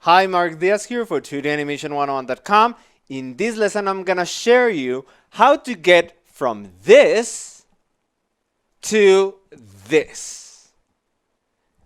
Hi, Mark Diaz here for 2danimation101.com. In this lesson, I'm gonna share you how to get from this to this.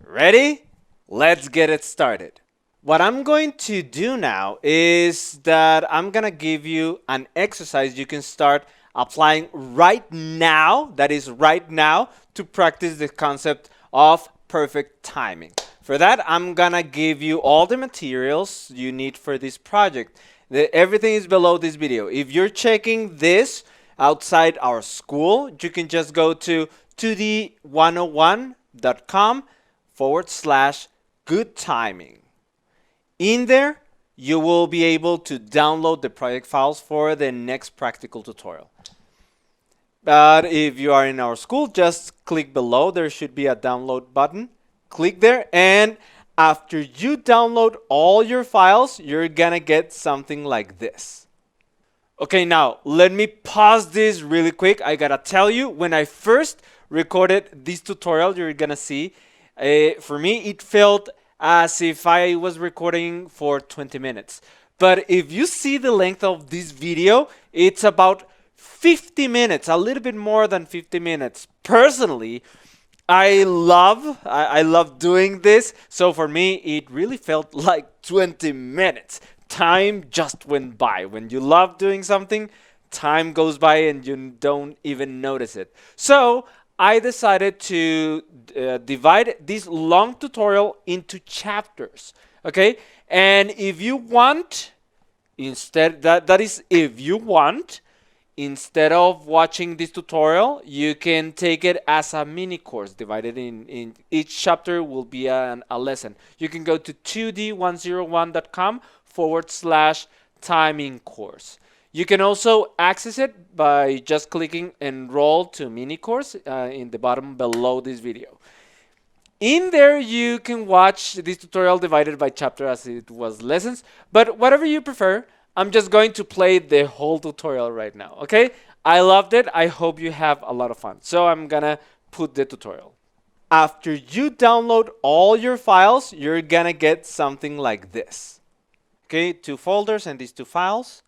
Ready? Let's get it started. What I'm going to do now is that I'm gonna give you an exercise you can start applying right now, that is right now, to practice the concept of perfect timing. For that, I'm gonna give you all the materials you need for this project. Everything is below this video. If you're checking this outside our school, you can just go to 2d101.com/good timing. In there, you will be able to download the project files for the next practical tutorial. But if you are in our school, just click below. There should be a download button. Click there, and after you download all your files, you're gonna get something like this. Okay, now let me pause this really quick. I gotta tell you, when I first recorded this tutorial, you're gonna see, for me, it felt as if I was recording for 20 minutes. But if you see the length of this video, it's about 50 minutes, a little bit more than 50 minutes. Personally, I love doing this. So for me, it really felt like 20 minutes. Time just went by. When you love doing something, time goes by and you don't even notice it. So I decided to divide this long tutorial into chapters. Okay, and if you want, instead that is if you want, instead of watching this tutorial, you can take it as a mini course divided in each chapter will be a lesson. You can go to 2d101.com/timing course. You can also access it by just clicking enroll to mini course in the bottom below this video. In there, you can watch this tutorial divided by chapter as it was lessons, but whatever you prefer, I'm just going to play the whole tutorial right now, okay? I loved it. I hope you have a lot of fun. So I'm gonna put the tutorial. After you download all your files, you're gonna get something like this. Okay, 2 folders and these 2 files.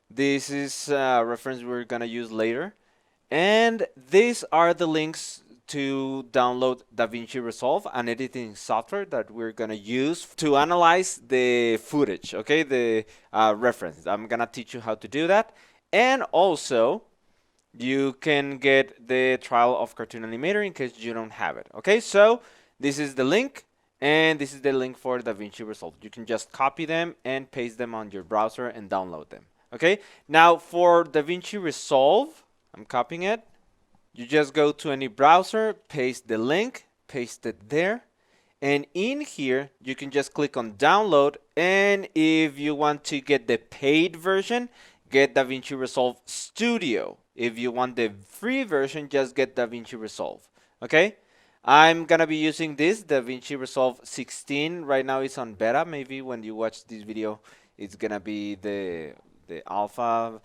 This is a reference we're gonna use later. And these are the links to download DaVinci Resolve, an editing software that we're gonna use to analyze the footage, okay, the reference. I'm gonna teach you how to do that. And also, you can get the trial of Cartoon Animator in case you don't have it, okay? So this is the link, and this is the link for DaVinci Resolve. You can just copy them and paste them on your browser and download them, okay? Now for DaVinci Resolve, I'm copying it. You just go to any browser, paste the link, paste it there. And in here, you can just click on download. And if you want to get the paid version, get DaVinci Resolve Studio. If you want the free version, just get DaVinci Resolve. Okay? I'm going to be using this, DaVinci Resolve 16. Right now it's on beta. Maybe when you watch this video, it's going to be the alpha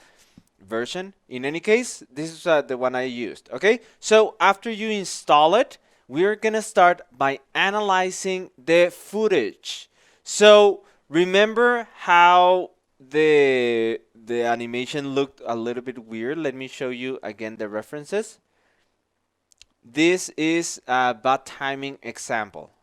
version. In any case, this is the one I used. Okay, so after you install it, we're gonna start by analyzing the footage. So remember how the animation looked a little bit weird? Let me show you again the references. This is a bad timing example,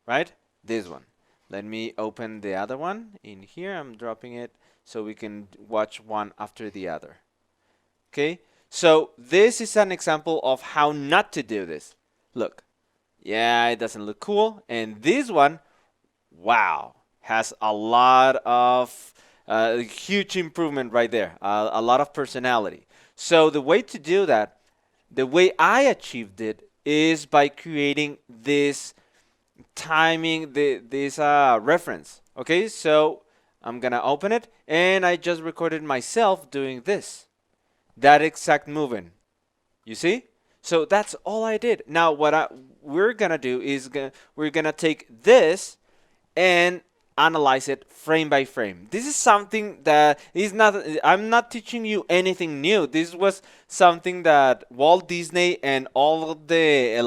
right? This one. Let me open the other one in here. I'm dropping it so we can watch one after the other. Okay, so this is an example of how not to do this. Look, yeah, it doesn't look cool. And this one, wow, has a lot of huge improvement right there, a lot of personality. So the way to do that, the way I achieved it is by creating this timing, this reference. Okay, so I'm gonna open it, and I just recorded myself doing this, that exact movement. You see? So that's all I did. Now what we're gonna do is we're gonna take this and analyze it frame by frame. This is something that is not, I'm not teaching you anything new. This was something that Walt Disney and all of the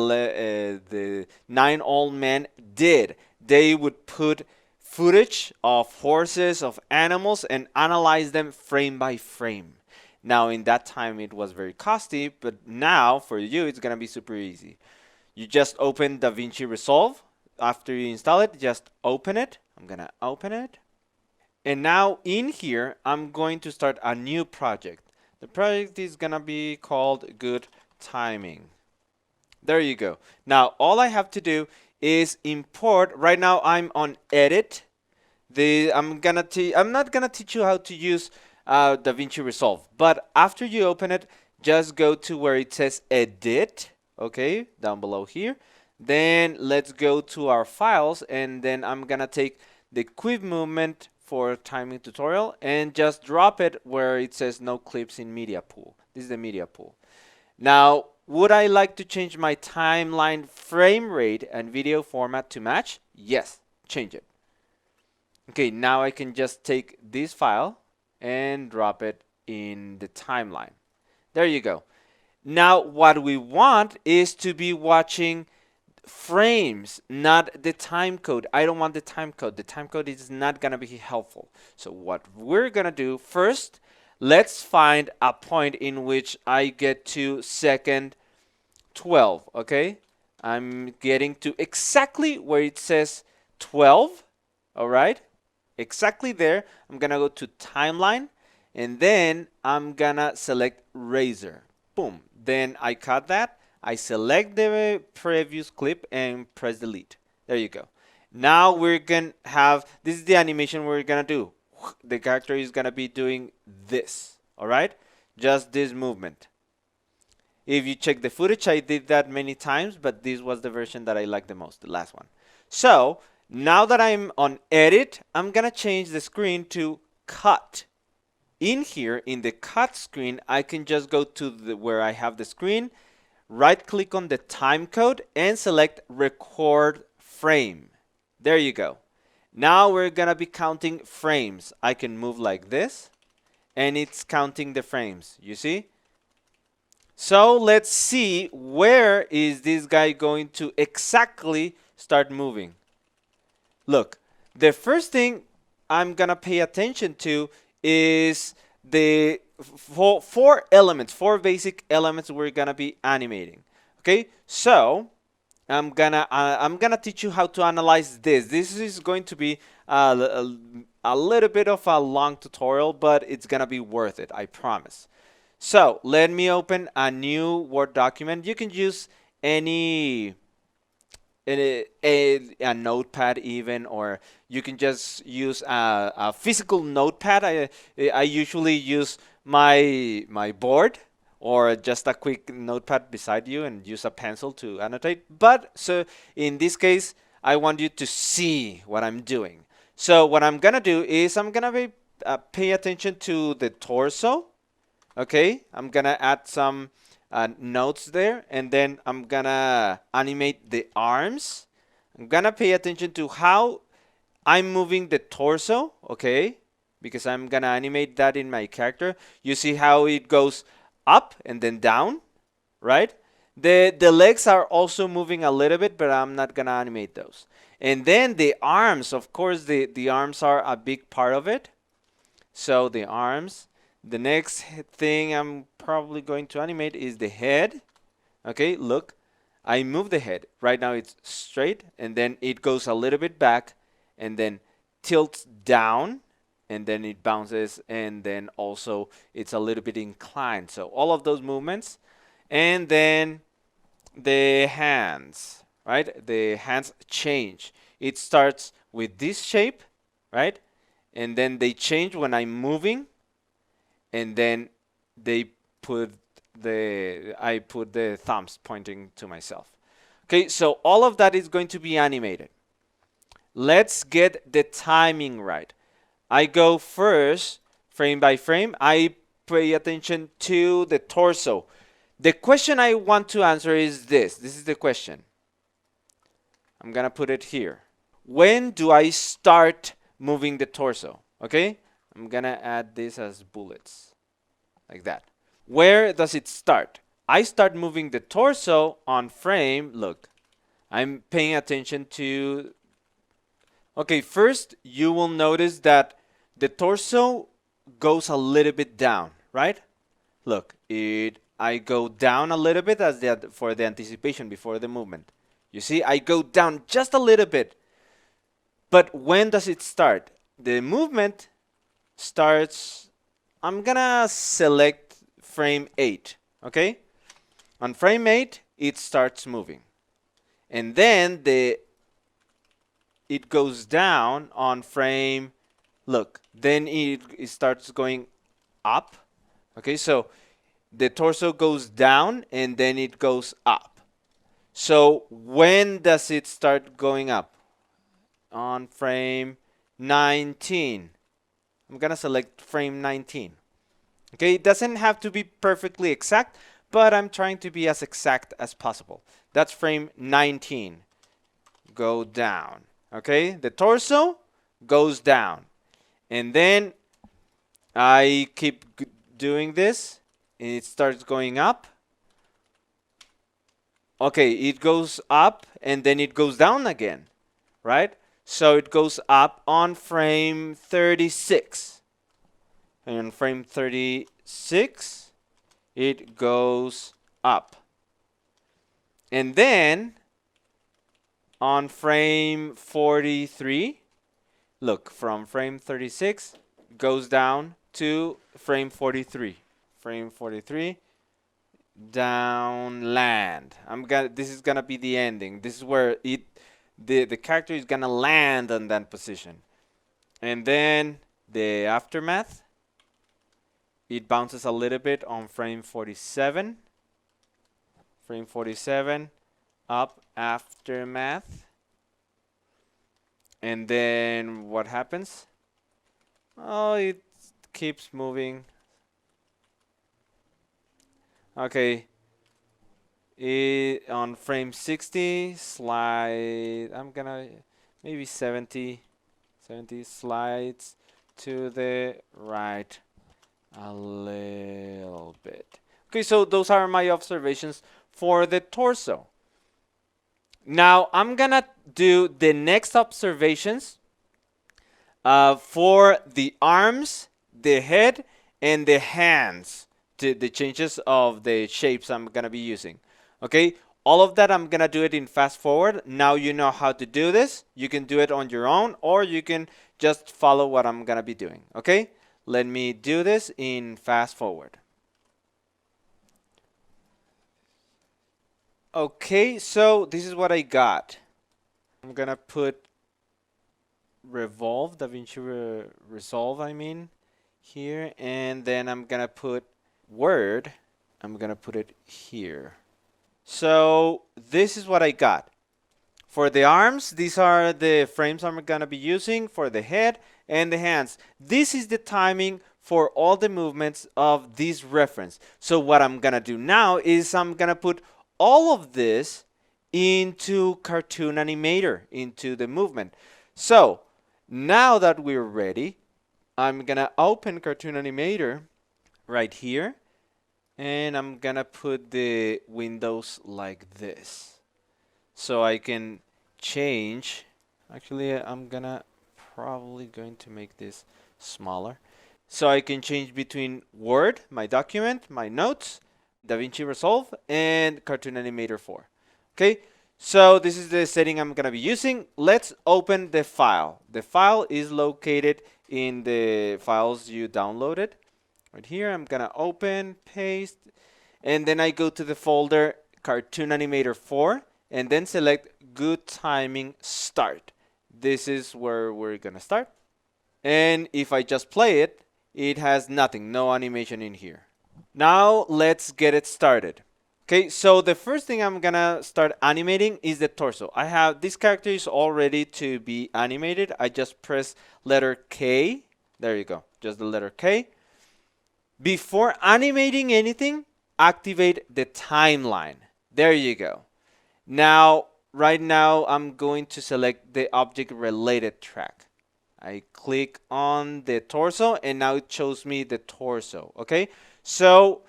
9 old men did. They would put footage of horses, of animals, and analyze them frame by frame. Now, in that time, it was very costly, but now for you, it's gonna be super easy. You just open DaVinci Resolve. After you install it, just open it. I'm gonna open it. And now in here, I'm going to start a new project. The project is gonna be called Good Timing. There you go. Now, all I have to do is import. Right now, I'm on Edit. I'm not gonna teach you how to use DaVinci Resolve, but after you open it, just go to where it says Edit. Okay, down below here. Then let's go to our files, and then I'm gonna take the quick movement for timing tutorial and just drop it where it says no clips in media pool. This is the media pool. Now, would I like to change my timeline frame rate and video format to match? Yes, change it. Okay, now I can just take this file and drop it in the timeline. There you go. Now, what we want is to be watching frames, not the time code. I don't want the time code. The time code is not going to be helpful. So what we're going to do first, let's find a point in which I get to second 12, okay? I'm getting to exactly where it says 12, all right? Exactly there. I'm going to go to timeline, and then I'm going to select razor. Boom. Then I cut that. I select the previous clip and press delete. There you go. Now we're going to have, this is the animation we're going to do. The character is going to be doing this, all right? Just this movement. If you check the footage, I did that many times, but this was the version that I like the most, the last one. So now that I'm on edit, I'm going to change the screen to cut. In here, in the cut screen, I can just go to where I have the screen, right click on the time code and select record frame. There you go. Now we're gonna be counting frames. I can move like this and it's counting the frames, you see? So let's see, where is this guy going to exactly start moving? Look, the first thing I'm gonna pay attention to is the four basic elements we're gonna be animating. Okay, so I'm gonna teach you how to analyze this. This is going to be a little bit of a long tutorial, but it's gonna be worth it, I promise. So let me open a new Word document. You can use any a notepad even, or you can just use a physical notepad. I usually use my board or just a quick notepad beside you and use a pencil to annotate. But so in this case, I want you to see what I'm doing. So what I'm gonna do is I'm gonna pay attention to the torso. Okay, I'm gonna add some notes there, and then I'm gonna animate the arms. I'm gonna pay attention to how I'm moving the torso, okay, because I'm gonna animate that in my character. You see how it goes up and then down, right? The legs are also moving a little bit, but I'm not gonna animate those. And then the arms, of course, the arms are a big part of it. So the arms. The next thing I'm probably going to animate is the head. Okay, look, I move the head. Right now it's straight, and then it goes a little bit back, and then tilts down, and then it bounces, and then also it's a little bit inclined. So all of those movements. And then the hands, right? The hands change. It starts with this shape, right? And then they change when I'm moving. And then I put the thumbs pointing to myself. Okay, so all of that is going to be animated. Let's get the timing right. I go first, frame by frame. I pay attention to the torso. The question I want to answer is this. This is the question. I'm gonna put it here. When do I start moving the torso? Okay? I'm gonna add this as bullets, like that. Where does it start? I start moving the torso on frame. Look, I'm paying attention to Okay, first you will notice that the torso goes a little bit down, right? Look, I go down a little bit for the anticipation before the movement. You see, I go down just a little bit. But when does it start? The movement starts, I'm gonna select frame 8, okay? On frame 8, it starts moving. And then it goes down on frame, look, then it starts going up. Okay, so the torso goes down and then it goes up. So when does it start going up? On frame 19. I'm gonna select frame 19. Okay, it doesn't have to be perfectly exact, but I'm trying to be as exact as possible. That's frame 19. Go down. Okay, the torso goes down. And then I keep doing this. And it starts going up. Okay, it goes up and then it goes down again, right? So it goes up on frame 36. And on frame 36, it goes up. And then on frame 43, look, from frame 36 goes down to frame 43. Frame 43, down, land. This is gonna be the ending. This is where the character is gonna land on that position. And then the aftermath, it bounces a little bit on frame 47. Frame 47, up, aftermath. And then what happens? Oh, it keeps moving. Okay. On frame 60, slide. I'm gonna maybe 70 slides to the right a little bit. Okay, so those are my observations for the torso. Now I'm gonna do the next observations for the arms, the head, and the hands. The changes of the shapes I'm gonna be using. Okay, all of that I'm gonna do it in fast forward. Now you know how to do this. You can do it on your own, or you can just follow what I'm gonna be doing. Okay, let me do this in fast forward. Okay, so this is what I got. I'm gonna put Revolve, DaVinci Resolve, I mean, here, and then I'm gonna put Word. I'm gonna put it here. So this is what I got. For the arms, these are the frames I'm gonna be using for the head and the hands. This is the timing for all the movements of this reference. So what I'm gonna do now is I'm gonna put all of this into Cartoon Animator, into the movement. So now that we're ready, I'm gonna open Cartoon Animator right here, and I'm gonna put the windows like this. So I can change. Actually, I'm probably going to make this smaller. So I can change between Word, my document, my notes, DaVinci Resolve, and Cartoon Animator 4. Okay, so this is the setting I'm gonna be using. Let's open the file. The file is located in the files you downloaded. Right here, I'm gonna open, paste, and then I go to the folder Cartoon Animator 4, and then select Good Timing Start. This is where we're gonna start. And if I just play it, it has nothing, no animation in here. Now let's get it started. Okay, so the first thing I'm gonna start animating is the torso. I have this character is all ready to be animated. I just press letter K. There you go, just the letter K. Before animating anything, activate the timeline. There you go. Now, right now, I'm going to select the object related track. I click on the torso, and now it shows me the torso. Okay, so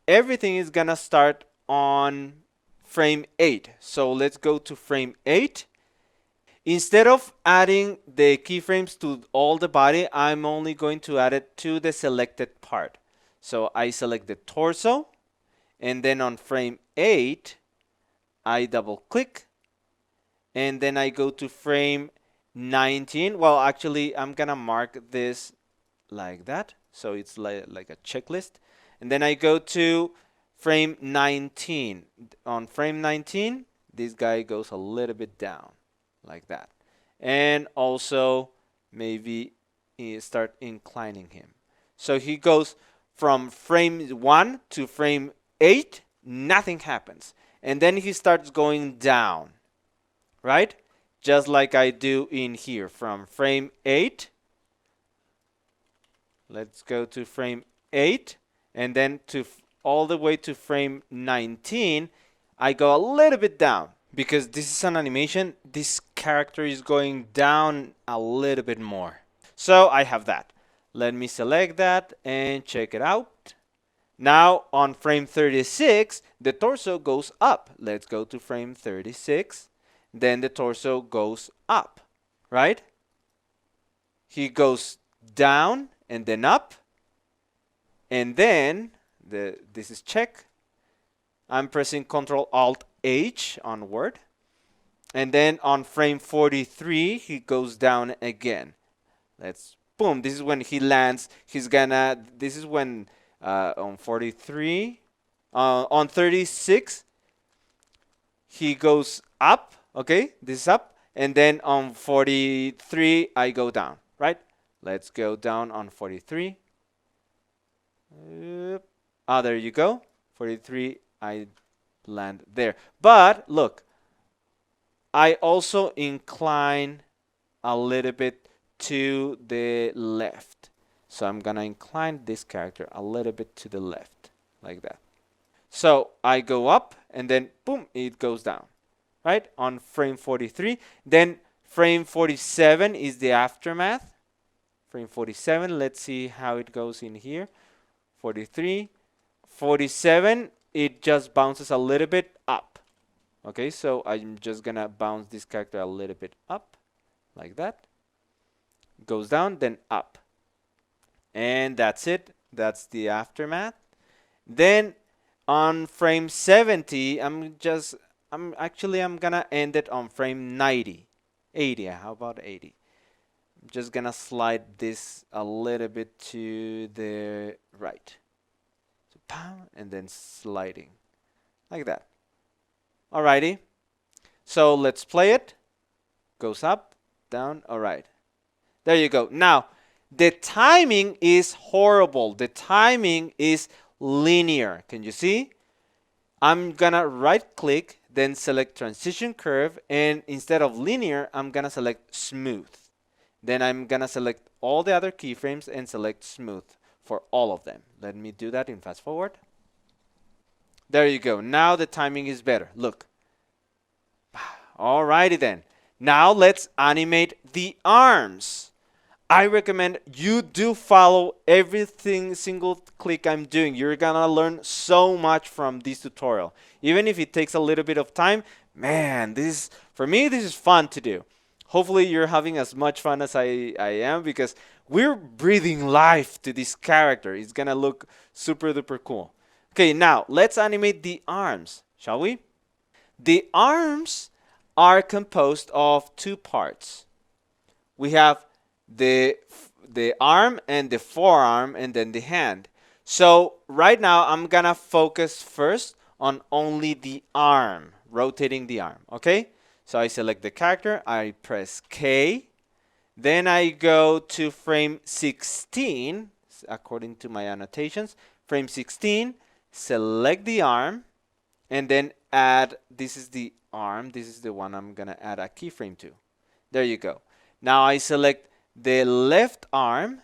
everything is gonna start on frame 8. So let's go to frame 8. Instead of adding the keyframes to all the body, I'm only going to add it to the selected part. So I select the torso, and then on frame 8, I double click, and then I go to frame 19. Well, actually, I'm gonna mark this like that, so it's like a checklist. And then I go to frame 19. On frame 19, this guy goes a little bit down, like that. And also, maybe start inclining him. So he goes from frame 1 to frame 8, nothing happens. And then he starts going down, right? Just like I do in here. From frame 8, let's go to frame 8, and then to all the way to frame 19, I go a little bit down. Because this is an animation, this character is going down a little bit more. So I have that. Let me select that and check it out. Now on frame 36, the torso goes up. Let's go to frame 36. Then the torso goes up, right? He goes down and then up. And then, this is check. I'm pressing Ctrl Alt H on Word. And then on frame 43, he goes down again. Let's, boom, this is when he lands. He's gonna, this is when on 43, on 36, he goes up, okay? This is up. And then on 43, I go down, right? Let's go down on 43. There you go. 43, I land there. But look, I also incline a little bit to the left. So I'm gonna incline this character a little bit to the left, like that. So I go up and then boom, it goes down, right? On frame 43. Then frame 47 is the aftermath. Frame 47, let's see how it goes in here. 43, 47, it just bounces a little bit up. Okay, so I'm just gonna bounce this character a little bit up, like that. Goes down, then up. And that's it. That's the aftermath. Then on frame 70, I'm gonna end it on frame 90. 80, how about 80? I'm just gonna slide this a little bit to the right. So pow, and then sliding. Like that. Alrighty. So let's play it. Goes up, down, alright. There you go. Now, the timing is horrible. The timing is linear. Can you see? I'm gonna right click, then select transition curve, and instead of linear, I'm gonna select smooth. Then I'm gonna select all the other keyframes and select smooth for all of them. Let me do that in fast forward. There you go. Now the timing is better. Look. Alrighty then. Now let's animate the arms. I recommend you do follow everything single click I'm doing. You're gonna learn so much from this tutorial. Even if it takes a little bit of time, man, for me this is fun to do. Hopefully you're having as much fun as I am, because we're breathing life to this character. It's gonna look super duper cool. Okay, now let's animate the arms, shall we? The arms are composed of two parts. We have the arm and the forearm and then the hand. So right now I'm gonna focus first on only the arm, rotating the arm, okay? So I select the character, I press K, then I go to frame 16, according to my annotations, frame 16, select the arm, and then add, this is the arm, this is the one I'm gonna add a keyframe to. There you go. Now I select the left arm,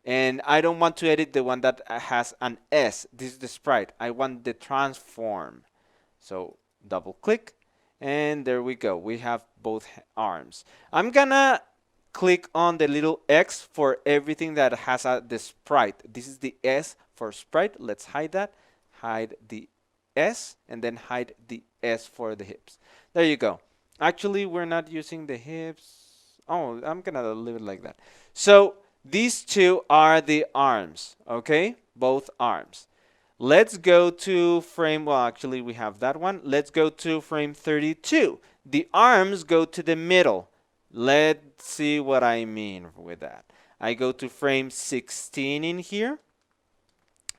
and I don't want to edit the one that has an S. This is the sprite. I want the transform. So double click, and there we go. We have both arms. I'm gonna click on the little X for everything that has the sprite. This is the S for sprite. Let's hide that. Hide the S, and then hide the S for the hips. There you go. Actually, we're not using the hips. Oh, I'm gonna leave it like that. So these two are the arms, okay? Both arms. Let's go to frame, well, actually we have that one. Let's go to frame 32. The arms go to the middle. Let's see what I mean with that. I go to frame 16 in here.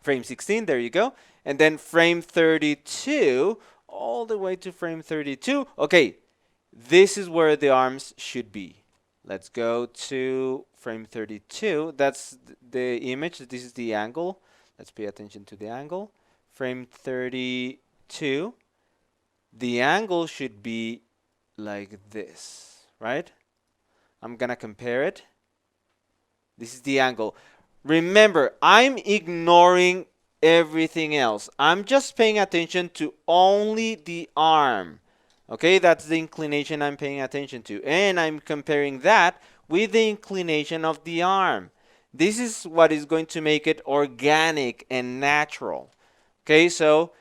Frame 16, there you go. And then frame 32, all the way to frame 32. Okay, this is where the arms should be. Let's go to frame 32. That's the image. This is the angle. Let's pay attention to the angle. Frame 32. The angle should be like this, right? I'm gonna compare it. This is the angle. Remember, I'm ignoring everything else. I'm just paying attention to only the arm. Okay, that's the inclination I'm paying attention to. And I'm comparing that with the inclination of the arm. This is what is going to make it organic and natural. Okay, so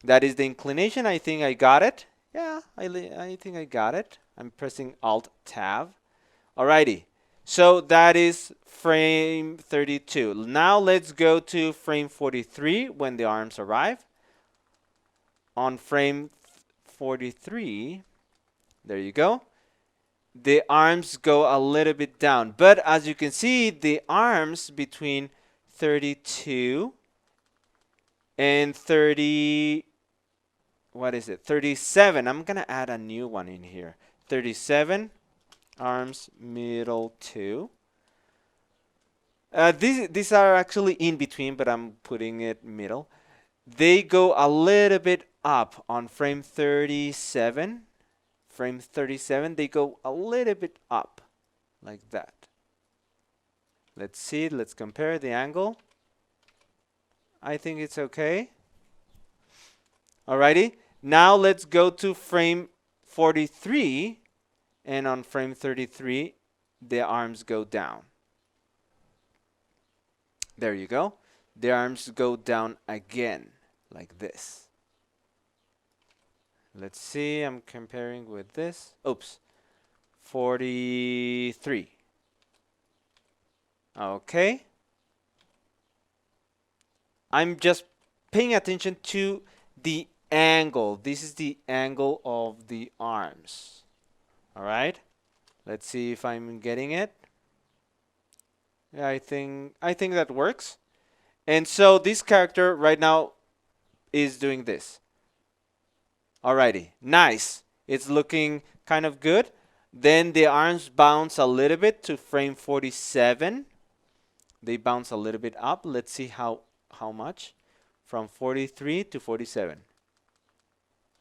that is the inclination. I think I got it. Yeah, I think I got it. I'm pressing Alt-Tab. Alrighty. So that is frame 32. Now let's go to frame 43 when the arms arrive. On frame 43, there you go. The arms go a little bit down. But as you can see, the arms between 32 and 30, what is it? 37. I'm going to add a new one in here. 37. Arms, middle 2. These are actually in between, but I'm putting it middle. They go a little bit up on frame 37. Frame 37, they go a little bit up, like that. Let's see, let's compare the angle. I think it's okay. Alrighty, now let's go to frame 43. And on frame 33, the arms go down. There you go. The arms go down again, like this. Let's see, I'm comparing with this. Oops, 43. Okay. I'm just paying attention to the angle. This is the angle of the arms. All right, let's see if I'm getting it. Yeah, I think that works. And so this character right now is doing this. Alrighty, nice. It's looking kind of good. Then the arms bounce a little bit to frame 47. They bounce a little bit up. Let's see how much. From 43 to 47.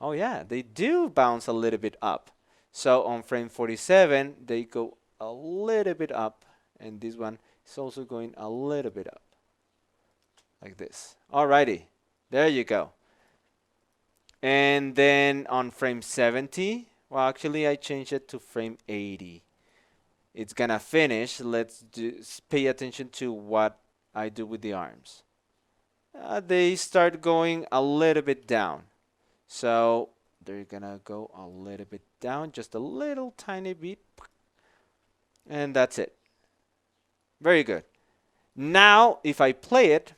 Oh yeah, they do bounce a little bit up. So on frame 47, they go a little bit up, and this one is also going a little bit up, like this. Alrighty, there you go. And then on frame 70, well, actually I changed it to frame 80. It's gonna finish. Let's pay attention to what I do with the arms. They start going a little bit down. So they're gonna go a little bit down, just a little tiny bit, and that's it. Very good. Now if I play it,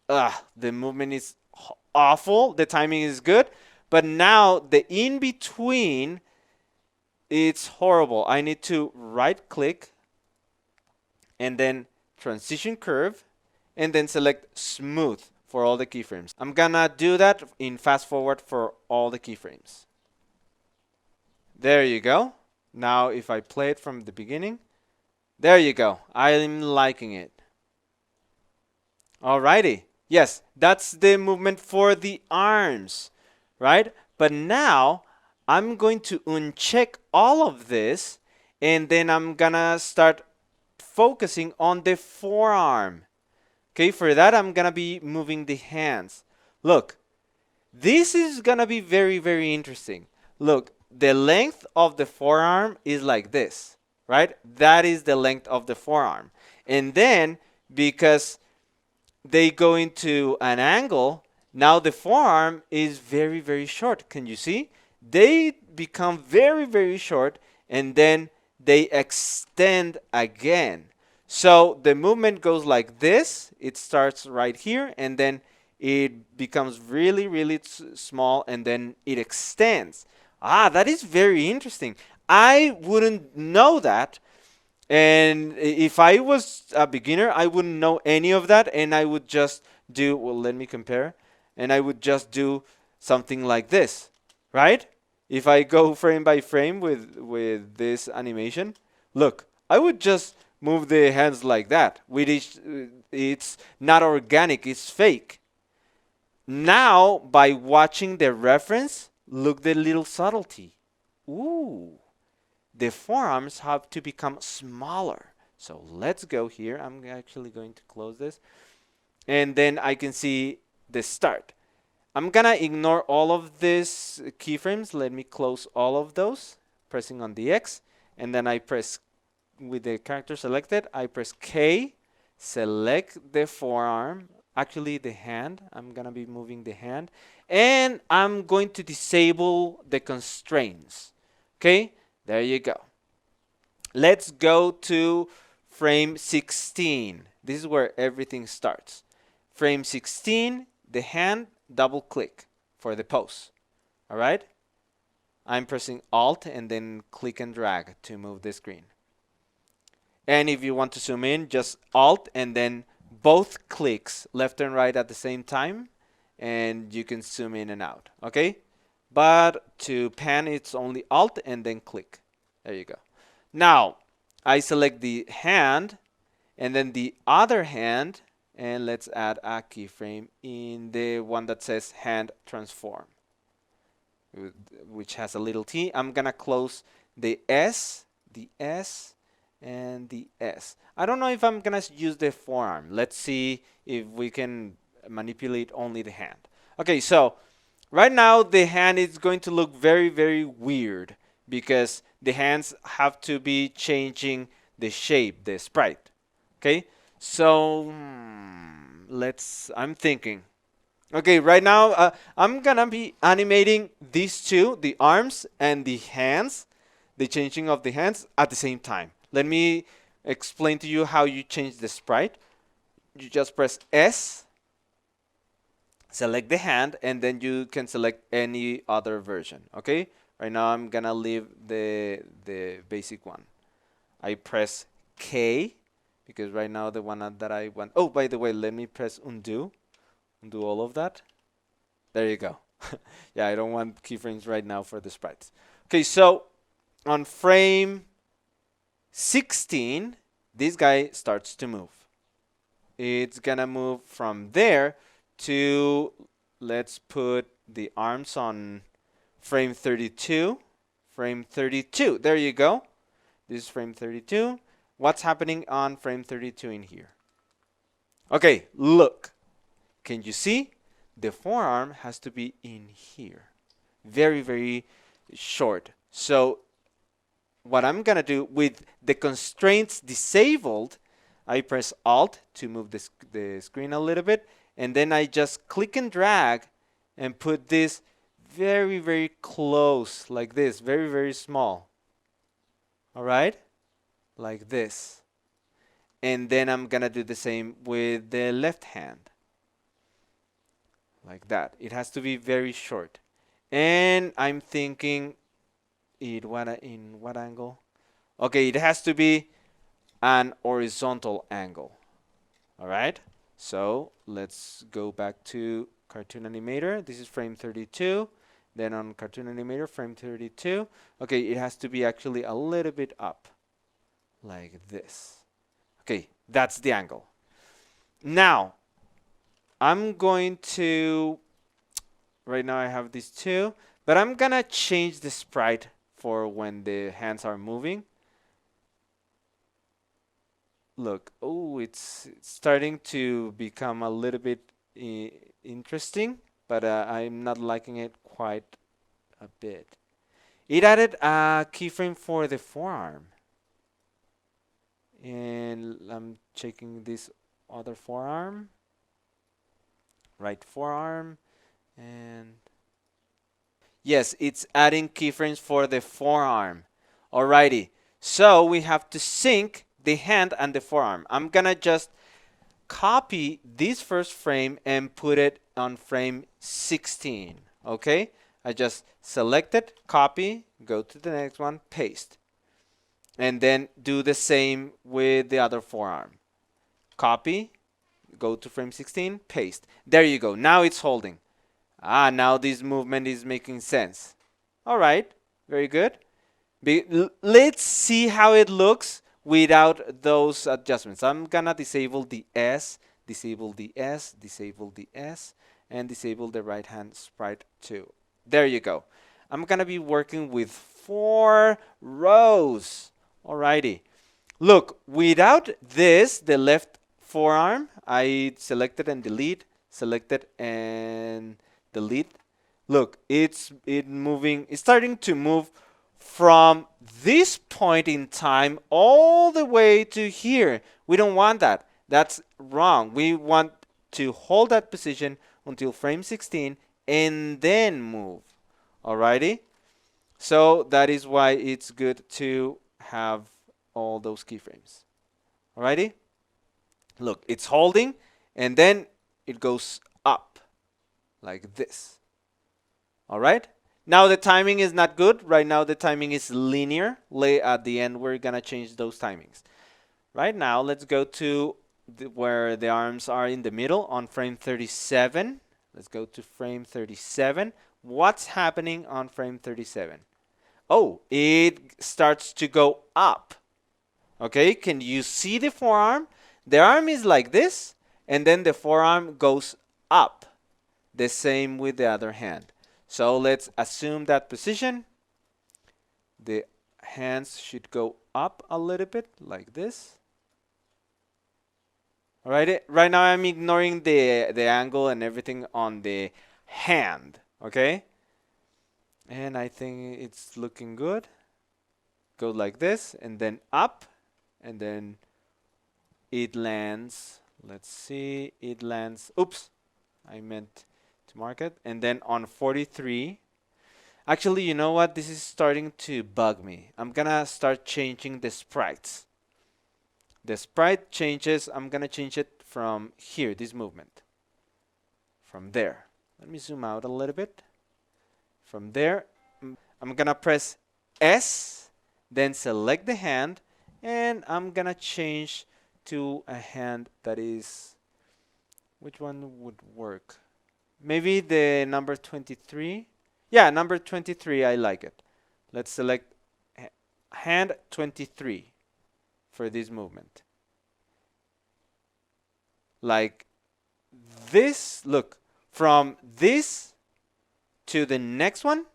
the movement is awful, the timing is good, but now the in between, it's horrible. I need to right click and then transition curve and then select smooth for all the keyframes. I'm gonna do that in fast forward for all the keyframes. There you go. Now if I play it from the beginning, there you go. I'm liking it. Alrighty. Yes, that's the movement for the arms, right? But now I'm going to uncheck all of this, and then I'm gonna start focusing on the forearm. Okay, for that I'm gonna be moving the hands. Look, this is gonna be very, very interesting. Look, the length of the forearm is like this, right? That is the length of the forearm. And then, because they go into an angle, now the forearm is very, very short. Can you see? They become very, very short, and then they extend again. So the movement goes like this. It starts right here, and then it becomes really, really small, and then it extends. Ah, that is very interesting. I wouldn't know that. And if I was a beginner, I wouldn't know any of that, and I would just do, well, let me compare, and I would just do something like this, right? If I go frame by frame with this animation, look, I would just move the hands like that. It's not organic, it's fake. Now, by watching the reference, look the little subtlety. Ooh, the forearms have to become smaller. So let's go here. I'm actually going to close this. And then I can see the start. I'm gonna ignore all of these keyframes. Let me close all of those, pressing on the X. And then I press, with the character selected, I press K, select the forearm, actually the hand. I'm gonna be moving the hand. And I'm going to disable the constraints. Okay, there you go. Let's go to frame 16. This is where everything starts. Frame 16, the hand, double click for the pose. All right? I'm pressing Alt and then click and drag to move the screen. And if you want to zoom in, just Alt and then both clicks, left and right at the same time, and you can zoom in and out. Okay? But to pan, it's only Alt and then click. There you go. Now, I select the hand and then the other hand, and let's add a keyframe in the one that says hand transform, which has a little t. I'm gonna close the S, and the S. I don't know if I'm gonna use the forearm. Let's see if we can manipulate only the hand. Okay, so right now the hand is going to look very, very weird because the hands have to be changing the shape, the sprite. Okay, so I'm thinking. Okay, right now I'm gonna be animating these two, the arms and the hands, the changing of the hands at the same time. Let me explain to you how you change the sprite. You just press S, select the hand, and then you can select any other version. Okay, right now I'm gonna leave the basic one. I press K because right now the one that I want. Oh, by the way, let me press undo all of that. There you go. Yeah, I don't want keyframes right now for the sprites. Okay, so on frame 16, this guy starts to move. It's gonna move from there to, let's put the arms on frame 32. Frame 32, there you go. This is frame 32. What's happening on frame 32 in here? Okay, look. Can you see? The forearm has to be in here. Very, very short. So what I'm gonna do with the constraints disabled, I press Alt to move the screen a little bit, and then I just click and drag and put this very, very close, like this, very, very small. All right? Like this. And then I'm gonna do the same with the left hand. Like that. It has to be very short. And I'm thinking, in what angle? Okay, it has to be an horizontal angle. All right? So let's go back to Cartoon Animator. This is frame 32. Then on Cartoon Animator, frame 32. Okay, it has to be actually a little bit up. Like this. Okay, that's the angle. Now, I'm going to, right now I have these two, but I'm gonna change the sprite for when the hands are moving. Look, oh, it's starting to become a little bit interesting, but I'm not liking it quite a bit. It added a keyframe for the forearm. And I'm checking this other forearm. Right forearm. And Yes, it's adding keyframes for the forearm. Alrighty. So we have to sync the hand and the forearm. I'm gonna just copy this first frame and put it on frame 16. Okay? I just select it, copy, go to the next one, paste. And then do the same with the other forearm. Copy, go to frame 16, paste. There you go. Now it's holding. Now this movement is making sense. All right, very good. Let's see how it looks without those adjustments. I'm gonna disable the S, disable the S, disable the S, and disable the right hand sprite too. There you go. I'm gonna be working with 4 rows. Alrighty. Look, without this, the left forearm, I selected and delete, selected and delete. Look, it's starting to move from this point in time all the way to here. We don't want that. That's wrong. We want to hold that position until frame 16 and then move. Alrighty? So that is why it's good to have all those keyframes. Alrighty? Look, it's holding and then it goes up like this. Alright? Now the timing is not good. Right now the timing is linear. At the end we're gonna change those timings. Right now let's go to where the arms are in the middle on frame 37. Let's go to frame 37. What's happening on frame 37? Oh, it starts to go up. Okay, can you see the forearm? The arm is like this, and then the forearm goes up. The same with the other hand. So let's assume that position. The hands should go up a little bit like this. All right, right now I'm ignoring the angle and everything on the hand, okay? And I think it's looking good. Go like this and then up, and then it lands. Let's see, it lands. Oops, I meant to mark it. And then on 43, actually, you know what? This is starting to bug me. I'm gonna start changing the sprites. The sprite changes, I'm gonna change it from here, this movement. From there. Let me zoom out a little bit. From there, I'm gonna press S, then select the hand, and I'm gonna change to a hand that is, which one would work? Maybe the number 23. Yeah, number 23, I like it. Let's select hand 23 for this movement. Like this, look, from this to the next one,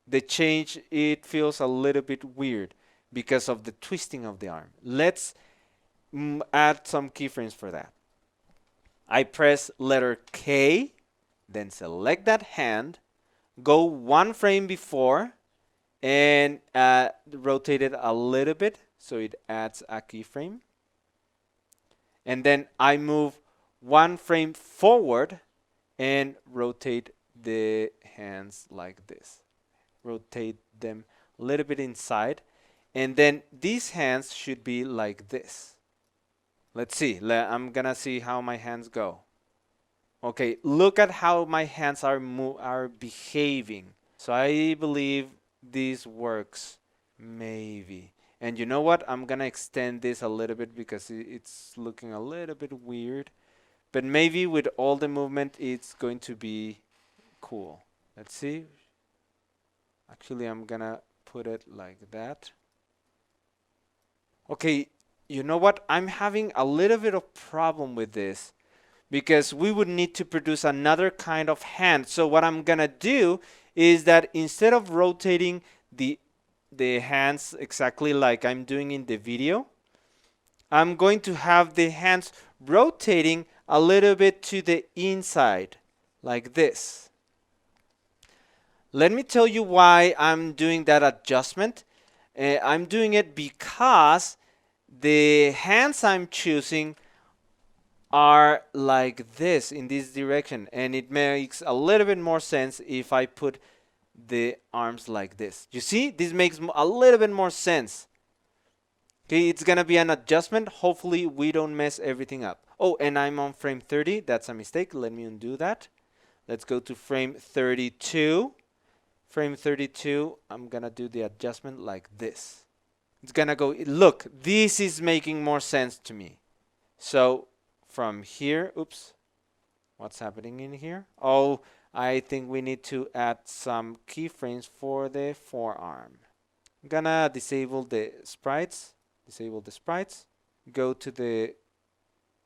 the change, it feels a little bit weird because of the twisting of the arm. Let's add some keyframes for that. I press letter K, then select that hand, go 1 frame before, and rotate it a little bit so it adds a keyframe. And then I move 1 frame forward and rotate the hands like this. Rotate them a little bit inside. And then these hands should be like this. Let's see. I'm gonna see how my hands go. Okay, look at how my hands are behaving. So I believe this works. Maybe. And you know what? I'm gonna extend this a little bit because it's looking a little bit weird. But maybe with all the movement, it's going to be cool. Let's see. Actually, I'm gonna put it like that. Okay, you know what? I'm having a little bit of problem with this because we would need to produce another kind of hand. So what I'm gonna do is that instead of rotating the hands exactly like I'm doing in the video, I'm going to have the hands rotating a little bit to the inside like this. Let me tell you why I'm doing that adjustment. I'm doing it because the hands I'm choosing are like this in this direction, and it makes a little bit more sense if I put the arms like this. You see, this makes a little bit more sense. Okay, it's gonna be an adjustment. Hopefully we don't mess everything up. Oh, and I'm on frame 30. That's a mistake. Let me undo that. Let's go to frame 32. Frame 32, I'm gonna do the adjustment like this. It's gonna go, look, this is making more sense to me. So from here, oops, what's happening in here? Oh, I think we need to add some keyframes for the forearm. I'm gonna disable the sprites. Go to the,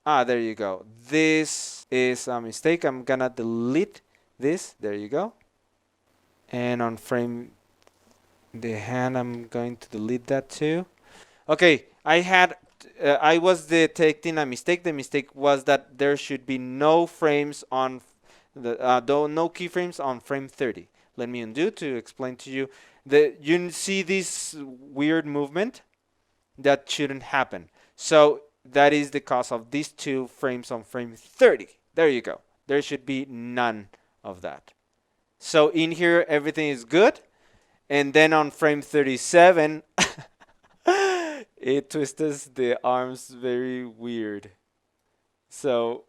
there you go. This is a mistake. I'm gonna delete this. There you go. And on frame the hand, I'm going to delete that too. Okay, I was detecting a mistake. The mistake was that there should be no frames on no keyframes on frame 30. Let me undo to explain to you. You see this weird movement? That shouldn't happen. So that is the cause of these 2 frames on frame 30. There you go. There should be none of that. So in here, everything is good. And then on frame 37, it twists the arms very weird. So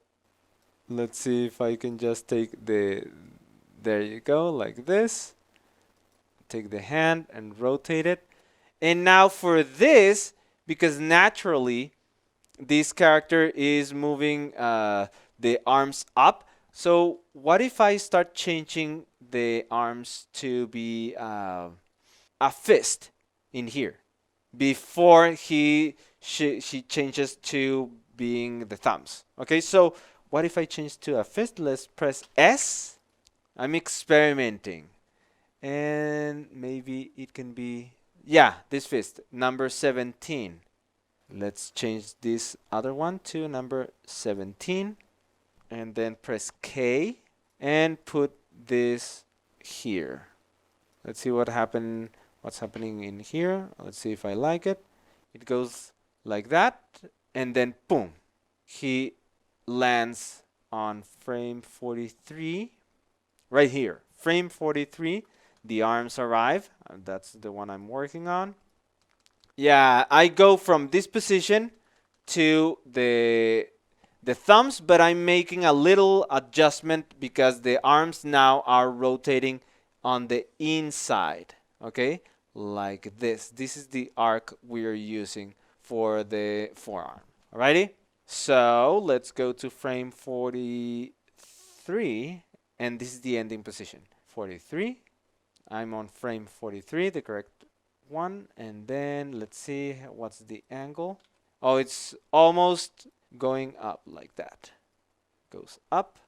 let's see if I can just take there you go, like this. Take the hand and rotate it. And now for this, because naturally this character is moving the arms up. So what if I start changing the arms to be a fist in here before she changes to being the thumbs? Okay, so what if I change to a fist? Let's press S. I'm experimenting. And maybe it can be, yeah, this fist, number 17. Let's change this other one to number 17. And then press K and put this here. Let's see what's happening in here. Let's see if I like it. It goes like that, and then boom, he lands on frame 43 right here. Frame 43, the arms arrive. That's the one I'm working on. Yeah, I go from this position to the thumbs, but I'm making a little adjustment because the arms now are rotating on the inside. Okay, like this. This is the arc we're using for the forearm. Alrighty? So let's go to frame 43, and this is the ending position. 43. I'm on frame 43, the correct one, and then let's see what's the angle. Oh, it's almost going up like that. Goes up,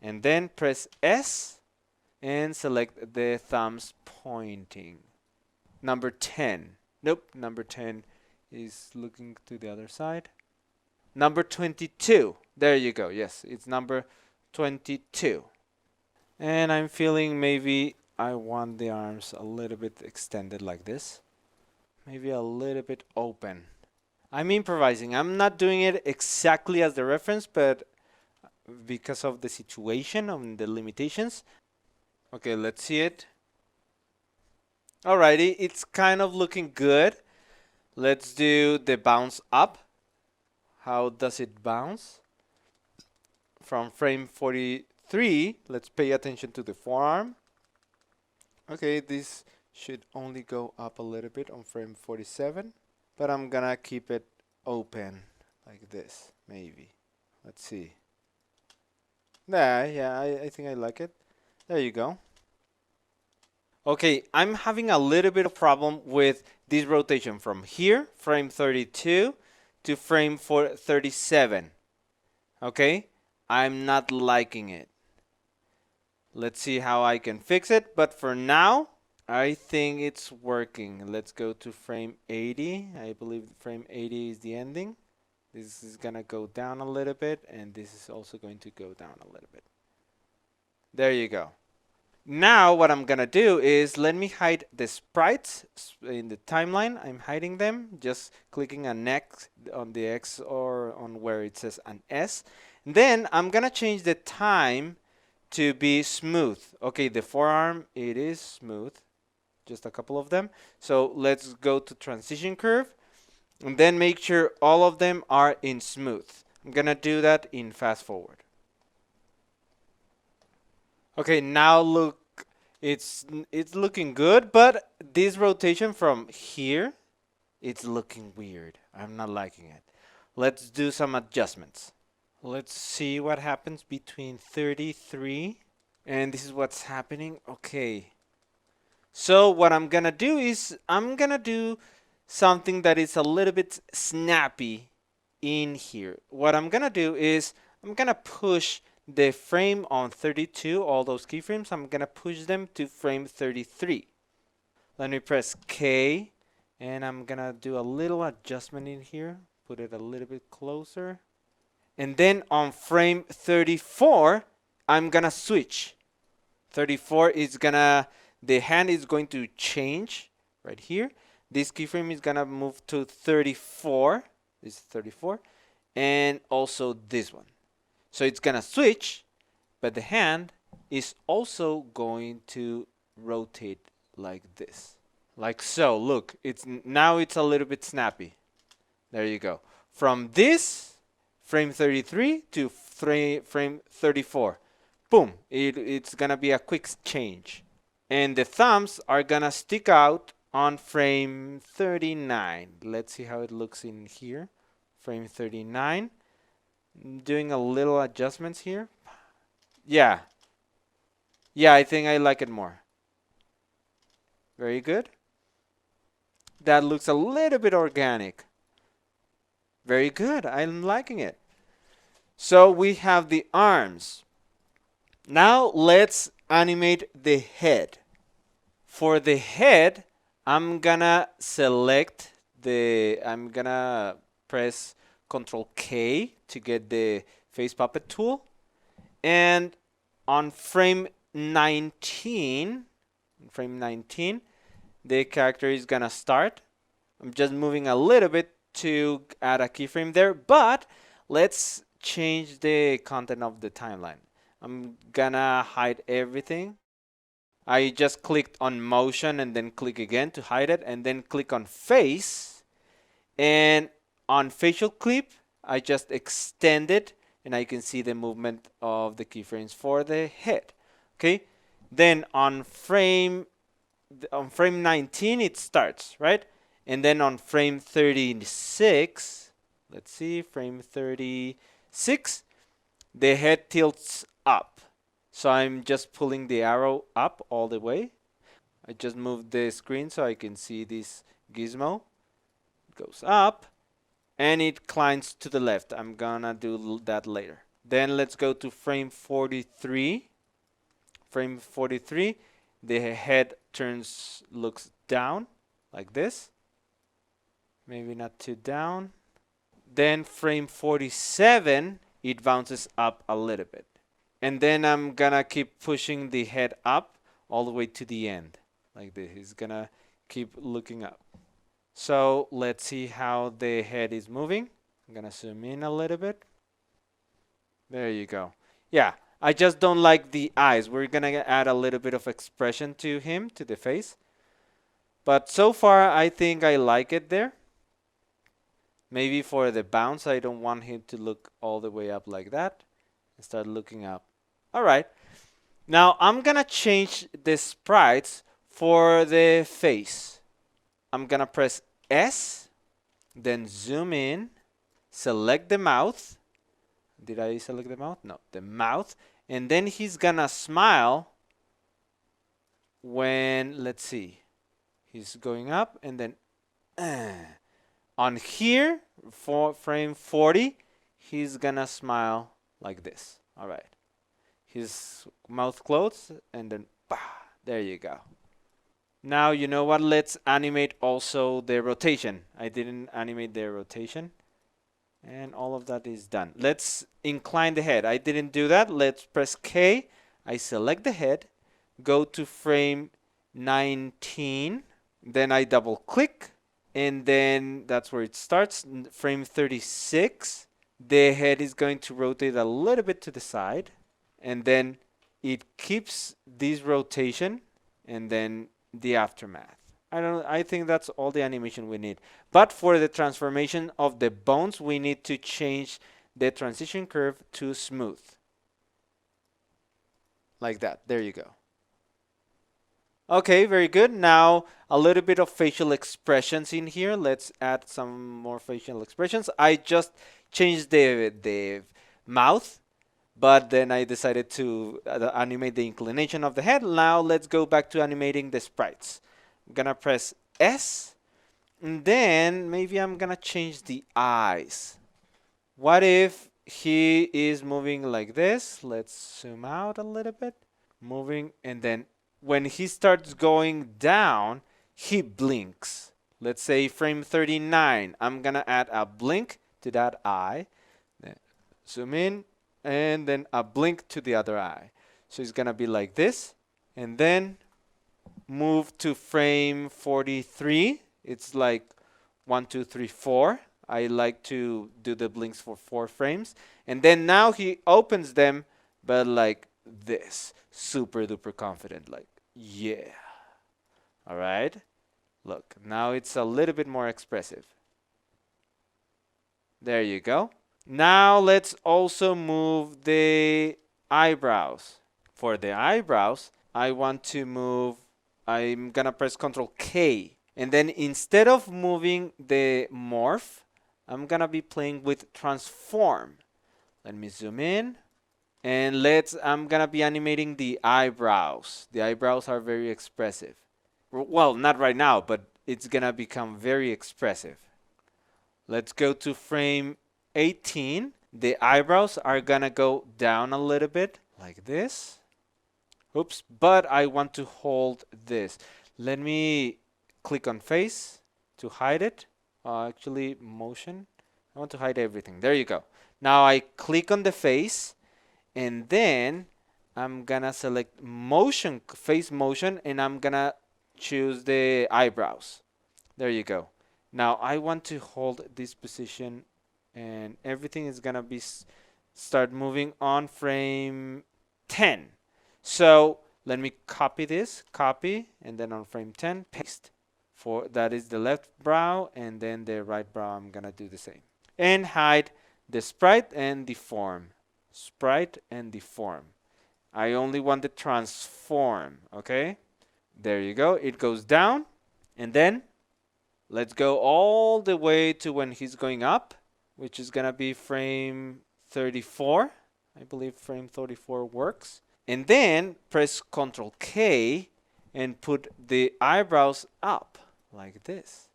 and then press S and select the thumbs pointing. Number 10. Nope, number 10 is looking to the other side. Number 22. There you go. Yes, it's number 22. And I'm feeling maybe I want the arms a little bit extended like this. Maybe a little bit open. I'm improvising. I'm not doing it exactly as the reference, but because of the situation and the limitations. Okay, let's see it. Alrighty, it's kind of looking good. Let's do the bounce up. How does it bounce? From frame 43, let's pay attention to the forearm. Okay, this should only go up a little bit on frame 47, but I'm gonna keep it open like this, maybe. Let's see. Yeah, I think I like it. There you go. Okay, I'm having a little bit of problem with this rotation from here, frame 32, to frame 37. Okay, I'm not liking it. Let's see how I can fix it, but for now, I think it's working. Let's go to frame 80. I believe frame 80 is the ending. This is gonna go down a little bit, and this is also going to go down a little bit. There you go. Now what I'm gonna do is let me hide the sprites in the timeline. I'm hiding them, just clicking an X on the X or on where it says an S, Then I'm gonna change the time to be smooth. Okay, the forearm, it is smooth. Just a couple of them. So let's go to transition curve and then make sure all of them are in smooth. I'm gonna do that in fast forward. Okay, now look, it's looking good, but this rotation from here, it's looking weird. I'm not liking it. Let's do some adjustments. Let's see what happens between 33 and this is what's happening. Okay. So what I'm gonna do is I'm gonna do something that is a little bit snappy in here. What I'm gonna do is I'm gonna push the frame on 32, all those keyframes, I'm gonna push them to frame 33. Let me press K and I'm gonna do a little adjustment in here, put it a little bit closer. And then on frame 34, I'm gonna switch. 34 is gonna, the hand is going to change right here. This keyframe is gonna move to 34. This is 34. And also this one. So it's gonna switch, but the hand is also going to rotate like this. Like so. Look, now it's a little bit snappy. There you go. From this frame 33 to frame 34. Boom, it's gonna be a quick change. And the thumbs are gonna stick out on frame 39. Let's see how it looks in here. Frame 39. Doing a little adjustments here. Yeah. Yeah, I think I like it more. Very good. That looks a little bit organic. Very good, I'm liking it. So we have the arms. Now let's animate the head. For the head, I'm gonna press Control K to get the face puppet tool. And on frame 19, the character is gonna start. I'm just moving a little bit to add a keyframe there, but let's change the content of the timeline. I'm gonna hide everything. I just clicked on motion and then click again to hide it, and then click on face. And on facial clip, I just extend it and I can see the movement of the keyframes for the head. Okay, then on frame 19 it starts, right? And then on frame 36, let's see, frame 36, the head tilts up. So I'm just pulling the arrow up all the way. I just moved the screen so I can see this gizmo. It goes up and it climbs to the left. I'm gonna do that later. Then let's go to frame 43. Frame 43, the head looks down like this. Maybe not too down. Then frame 47, it bounces up a little bit. And then I'm gonna keep pushing the head up all the way to the end. Like this, it's gonna keep looking up. So let's see how the head is moving. I'm gonna zoom in a little bit. There you go. Yeah, I just don't like the eyes. We're gonna add a little bit of expression to him, to the face. But so far, I think I like it there. Maybe for the bounce, I don't want him to look all the way up like that. And start looking up. All right. Now, I'm gonna change the sprites for the face. I'm gonna press S, then zoom in, select the mouth. Did I select the mouth? No, the mouth. And then he's gonna smile when, let's see, he's going up and then on here, for frame 40, he's gonna smile like this. All right. His mouth closed and then, bah, there you go. Now, you know what? Let's animate also the rotation. I didn't animate the rotation. And all of that is done. Let's incline the head. I didn't do that. Let's press K. I select the head. Go to frame 19. Then I double click. And then that's where it starts. Frame 36. the head is going to rotate a little bit to the side, and then it keeps this rotation, and then the aftermath. I think that's all the animation we need. But for the transformation of the bones, we need to change the transition curve to smooth. Like that. There you go. Okay, very good. Now a little bit of facial expressions in here. Let's add some more facial expressions. I just changed the mouth, but then I decided to animate the inclination of the head. Now let's go back to animating the sprites. I'm gonna press S, and then maybe I'm gonna change the eyes. What if he is moving like this? Let's zoom out a little bit. Moving, and then when he starts going down, he blinks. Let's say frame 39. I'm gonna add a blink to that eye. Then zoom in, and then a blink to the other eye. So it's gonna be like this, and then move to frame 43. It's like 1, 2, 3, 4. I like to do the blinks for 4 frames. And then now he opens them, but like this. Super duper confident, like, yeah. All right. Look, now it's a little bit more expressive. There you go. Now let's also move the eyebrows. For the eyebrows, I want to move, I'm gonna press Ctrl K. And then instead of moving the morph, I'm gonna be playing with transform. Let me zoom in. And I'm gonna be animating the eyebrows. The eyebrows are very expressive. Well, not right now, but it's gonna become very expressive. Let's go to frame 18. The eyebrows are gonna go down a little bit, like this. Oops, but I want to hold this. Let me click on face to hide it. Actually, motion. I want to hide everything. There you go. Now I click on the face, and then I'm gonna select motion, face motion, and I'm gonna choose the eyebrows. There you go. Now I want to hold this position, and everything is gonna be start moving on frame 10. So let me copy this, copy, and then on frame 10, paste. For that is the left brow, and then the right brow, I'm gonna do the same. And hide the sprite and the form. Sprite and the form. I only want the transform, okay? There you go. It goes down, and then let's go all the way to when he's going up, which is gonna be frame 34. I believe frame 34 works. And then press Ctrl K and put the eyebrows up like this.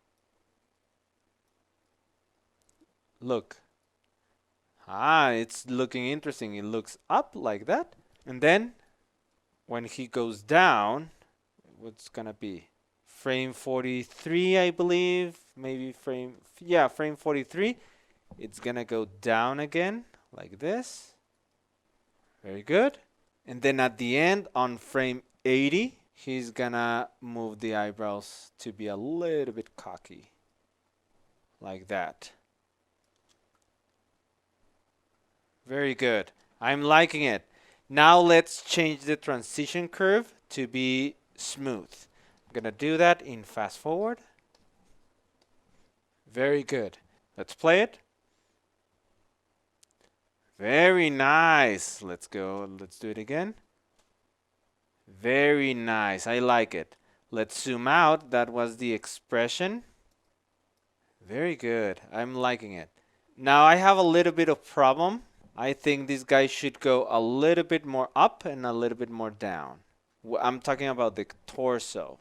Look. It's looking interesting. It looks up like that. And then when he goes down, what's gonna be? Frame 43, I believe. Maybe frame 43. It's gonna go down again like this. Very good. And then at the end, on frame 80, he's gonna move the eyebrows to be a little bit cocky. Like that. Very good. I'm liking it. Now let's change the transition curve to be smooth. I'm gonna do that in fast forward. Very good. Let's play it. Very nice. Let's go. Let's do it again. Very nice. I like it. Let's zoom out. That was the expression. Very good. I'm liking it. Now I have a little bit of problem. I think this guy should go a little bit more up and a little bit more down. I'm talking about the torso.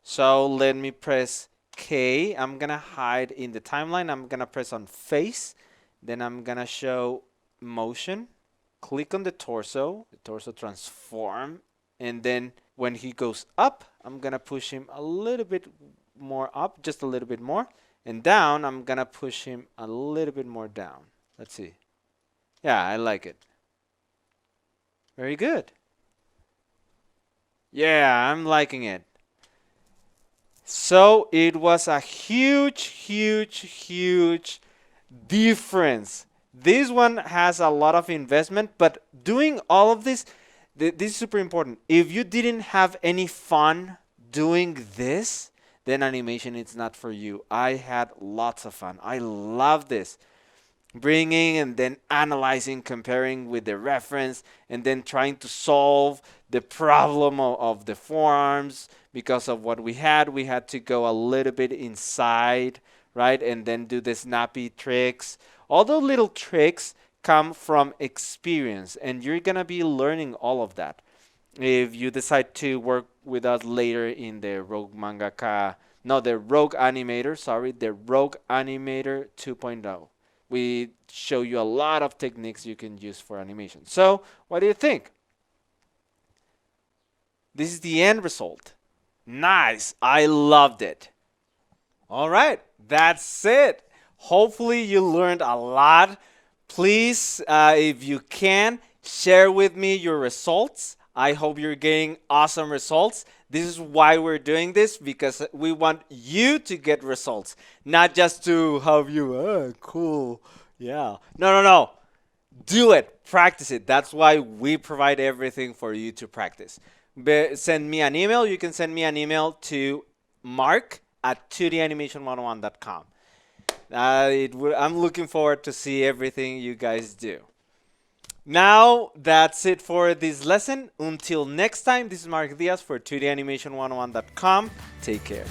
So let me press K. I'm gonna hide in the timeline. I'm gonna press on face. Then I'm gonna show motion. Click on the torso transform. And then when he goes up, I'm gonna push him a little bit more up, just a little bit more. And down, I'm gonna push him a little bit more down. Let's see. Yeah, I like it. Very good. Yeah, I'm liking it. So it was a huge, huge, huge difference This one has a lot of investment, but doing all of this, this is super important. If you didn't have any fun doing this, then animation is not for you. I had lots of fun. I love this. Bringing and then analyzing, comparing with the reference, and then trying to solve the problem of the forearms because of what we had. We had to go a little bit inside, right? And then do the snappy tricks. All those little tricks come from experience, and you're going to be learning all of that. If you decide to work with us later in the Rogue Mangaka, no, the Rogue Animator, sorry, the Rogue Animator 2.0. We show you a lot of techniques you can use for animation. So, what do you think? This is the end result. Nice. I loved it. All right. That's it. Hopefully you learned a lot. Please, if you can, share with me your results. I hope you're getting awesome results. This is why we're doing this, because we want you to get results, not just to have you, cool, yeah. No. Do it, practice it. That's why we provide everything for you to practice. Send me an email. You can send me an email to mark@2danimation101.com. I'm looking forward to see everything you guys do. Now, that's it for this lesson. Until next time, this is Mark Diaz for 2danimation101.com. Take care.